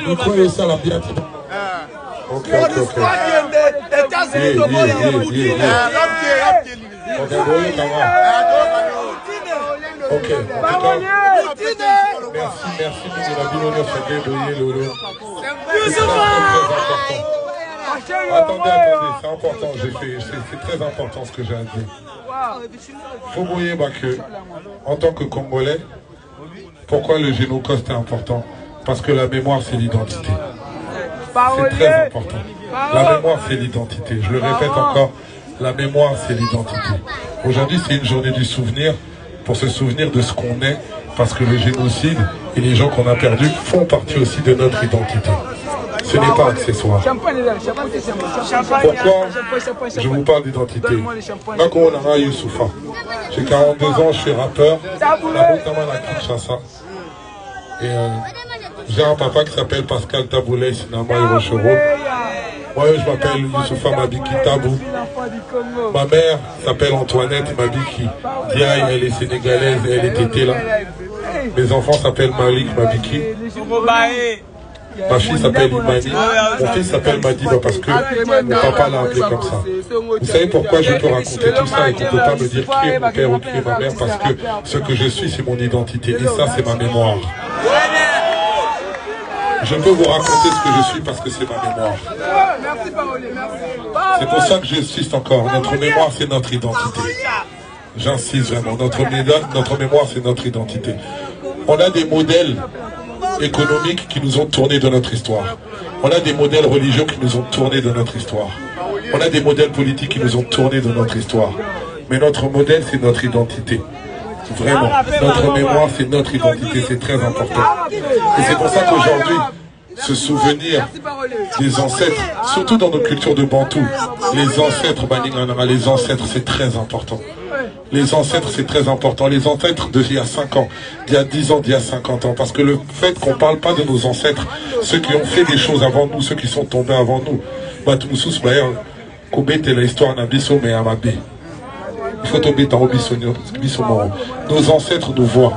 Vous croyez ça la bien? Ok. Ok. Attendez, c'est important, c'est très important ce que j'ai à dire. Il faut voyez que, en tant que Congolais, pourquoi le génocide est important? Parce que la mémoire, c'est l'identité. C'est très important. La mémoire, c'est l'identité. Je le répète encore, la mémoire, c'est l'identité. Aujourd'hui, c'est une journée du souvenir, pour se souvenir de ce qu'on est, parce que le génocide et les gens qu'on a perdus font partie aussi de notre identité. Ce n'est pas accessoire. Pourquoi je vous parle d'identité? J'ai 42 ans, je suis rappeur, notamment à Kinshasa. Et j'ai un papa qui s'appelle Pascal Taboulay Sinama Hiroshiro. Moi, je m'appelle Youssoufa Mabiki Tabou. Ma mère s'appelle Antoinette Mabiki Diaye, elle est sénégalaise, elle est tétée là. Mes enfants s'appellent Malik Mabiki. Ma fille s'appelle Imani, mon fils s'appelle Madiba parce que mon papa l'a appelé comme ça. Vous savez pourquoi je peux raconter tout ça et qu'on ne peut pas me dire qui est mon père ou qui est ma mère? Parce que ce que je suis, c'est mon identité et ça, c'est ma mémoire. Je peux vous raconter ce que je suis parce que c'est ma mémoire. C'est pour ça que j'insiste encore. Notre mémoire, c'est notre identité. J'insiste vraiment. Notre mémoire, c'est notre identité. On a des modèles économiques qui nous ont tourné de notre histoire. On a des modèles religieux qui nous ont tourné de notre histoire. On a des modèles politiques qui nous ont tourné de notre histoire. Mais notre modèle, c'est notre identité. Vraiment, notre mémoire, c'est notre identité, c'est très important. Et c'est pour ça qu'aujourd'hui, se souvenir des ancêtres, surtout dans nos cultures de Bantou, les ancêtres, c'est très important. Les ancêtres, c'est très important. Les ancêtres d'il y a 5 ans, d'il y a 10 ans, d'il y a 50 ans. Parce que le fait qu'on ne parle pas de nos ancêtres, ceux qui ont fait des choses avant nous, ceux qui sont tombés avant nous, l'histoire n'abisso mais amabe. Il faut tomber dans nos ancêtres nous voient.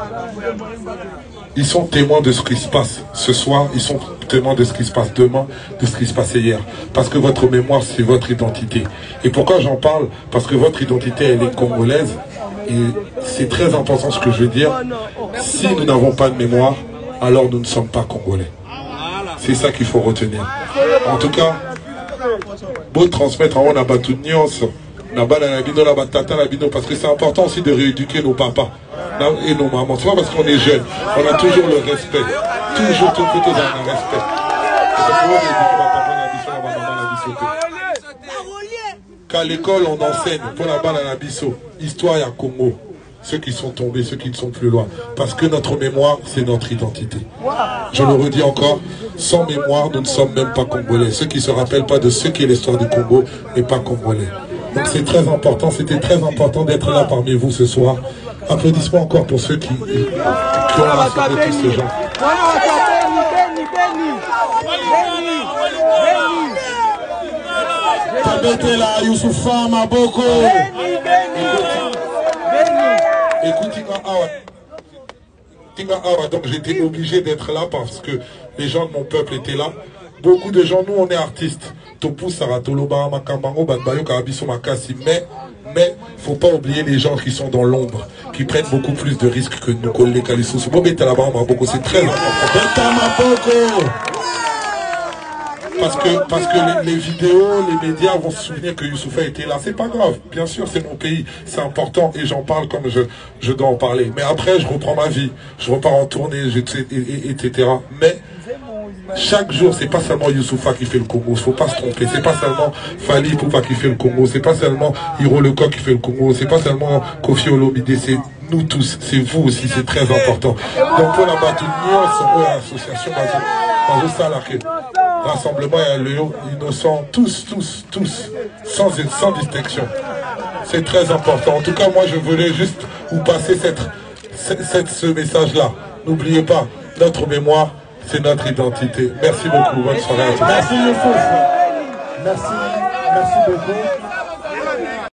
Ils sont témoins de ce qui se passe ce soir, ils sont témoins de ce qui se passe demain, de ce qui se passait hier. Parce que votre mémoire, c'est votre identité. Et pourquoi j'en parle? Parce que votre identité, elle est congolaise. Et c'est très important ce que je veux dire. Si nous n'avons pas de mémoire, alors nous ne sommes pas congolais. C'est ça qu'il faut retenir. En tout cas, beau transmettre en haut la battu de nuance. Parce que c'est important aussi de rééduquer nos papas et nos mamans. C'est pas parce qu'on est jeunes, on a toujours le respect. Toujours tout dans le respect. Qu'à l'école on enseigne pour la balle à la bisso, histoire et à Congo, ceux qui sont tombés, ceux qui ne sont plus loin. Parce que notre mémoire, c'est notre identité. Je le redis encore, sans mémoire, nous ne sommes même pas congolais. Ceux qui ne se rappellent pas de ce qu'est l'histoire du Congo n'est pas congolais. Donc c'est très important, c'était très important d'être là parmi vous ce soir. Applaudissements encore pour ceux qui ont rassemblé tous ces gens. Écoute, donc j'étais obligé d'être là parce que les gens de mon peuple étaient là. Beaucoup de gens, nous on est artistes. Mais faut pas oublier les gens qui sont dans l'ombre, qui prennent beaucoup plus de risques que nous. C'est très important. Parce que les vidéos, les médias vont se souvenir que Youssoufa était là. C'est pas grave, bien sûr, c'est mon pays, c'est important et j'en parle comme je dois en parler. Mais après, je reprends ma vie, je repars en tournée, etc. Mais chaque jour, c'est pas seulement Youssoufa qui fait le Congo, faut pas se tromper. C'est pas seulement Fali Poupa qui fait le Congo, c'est pas seulement Hiro Lecoq qui fait le Congo, c'est pas seulement Kofi Olomide, c'est nous tous, c'est vous aussi, c'est très important. Donc pour la Batounia, l'association Rassemblement et Léo, innocents, tous, sans distinction. C'est très important. En tout cas, moi, je voulais juste vous passer ce message-là. N'oubliez pas, notre mémoire, c'est notre identité. Merci beaucoup. Bonne soirée à tous. Merci Youssouf. Merci beaucoup.